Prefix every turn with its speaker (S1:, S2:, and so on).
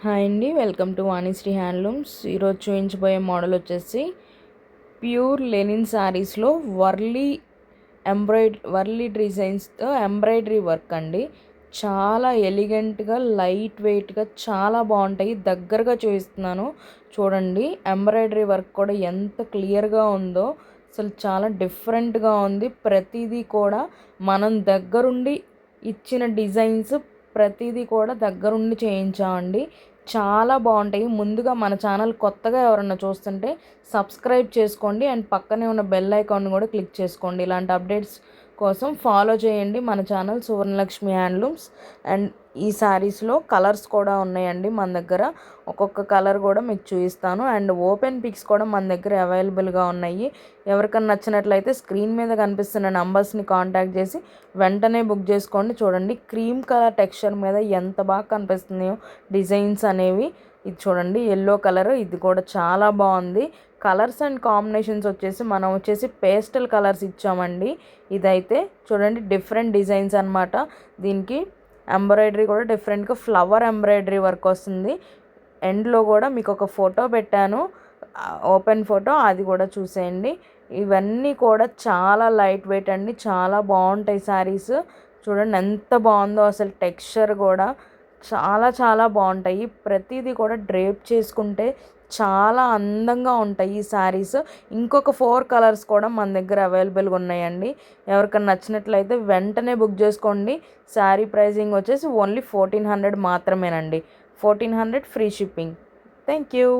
S1: Hi అండి, welcome to Vanisri handlooms. ఈరోజు చూపించబోయే మోడల్ వచ్చేసి ప్యూర్ లెనిన్ శారీస్లో వర్లీ డిజైన్స్తో ఎంబ్రాయిడరీ వర్క్ అండి. చాలా ఎలిగెంట్గా, లైట్ వెయిట్గా చాలా బాగుంటాయి. దగ్గరగా చూపిస్తున్నాను చూడండి. ఎంబ్రాయిడరీ వర్క్ కూడా ఎంత క్లియర్గా ఉందో, అసలు చాలా డిఫరెంట్గా ఉంది. ప్రతిదీ కూడా మనం దగ్గరుండి ఇచ్చిన డిజైన్స్ ప్రతిదీ కూడా దగ్గరుండి చేయించామండి. చాలా బాగుంటాయి. ముందుగా మన ఛానల్ కొత్తగా ఎవరన్నా చూస్తుంటే సబ్స్క్రైబ్ చేసుకోండి అండ్ పక్కనే ఉన్న బెల్ ఐకాన్ కూడా క్లిక్ చేసుకోండి. ఇలాంటి అప్డేట్స్ కోసం ఫాలో చేయండి మన ఛానల్ సువర్ణలక్ష్మి హ్యాండ్లూమ్స్. అండ్ ఈ శారీస్లో కలర్స్ కూడా ఉన్నాయండి మన దగ్గర. ఒక్కొక్క కలర్ కూడా మీకు చూపిస్తాను. అండ్ ఓపెన్ పిక్స్ కూడా మన దగ్గర అవైలబుల్గా ఉన్నాయి. ఎవరికైనా నచ్చినట్లయితే స్క్రీన్ మీద కనిపిస్తున్న నంబర్స్ని కాంటాక్ట్ చేసి వెంటనే బుక్ చేసుకోండి. చూడండి, క్రీమ్ కలర్ టెక్స్చర్ మీద ఎంత బాగా కనిపిస్తున్నాయో డిజైన్స్ అనేవి. ఇది చూడండి, ఎల్లో కలర్, ఇది కూడా చాలా బాగుంది. కలర్స్ అండ్ కాంబినేషన్స్ వచ్చేసి మనం పేస్టల్ కలర్స్ ఇచ్చామండి. ఇదైతే చూడండి, డిఫరెంట్ డిజైన్స్ అనమాట. దీనికి ఎంబ్రాయిడరీ కూడా డిఫరెంట్గా ఫ్లవర్ ఎంబ్రాయిడరీ వర్క్ వస్తుంది. ఎండ్లో కూడా మీకు ఒక ఫోటో పెట్టాను, ఓపెన్ ఫోటో, అది కూడా చూసేయండి. ఇవన్నీ కూడా చాలా లైట్ వెయిట్ అండి, చాలా బాగుంటాయి శారీస్. చూడండి ఎంత బాగుందో, అసలు టెక్స్చర్ కూడా చాలా చాలా బాగుంటాయి. ప్రతిదీ కూడా డ్రేప్ చేసుకుంటే చాలా అందంగా ఉంటాయి ఈ శారీస్. ఇంకొక 4 కలర్స్ కూడా మన దగ్గర అవైలబుల్గా ఉన్నాయండి. ఎవరికైనా నచ్చినట్లయితే వెంటనే బుక్ చేసుకోండి. శారీ ప్రైజింగ్ వచ్చేసి ఓన్లీ 1400 మాత్రమేనండి. 1400 ఫ్రీ షిప్పింగ్. Thank you.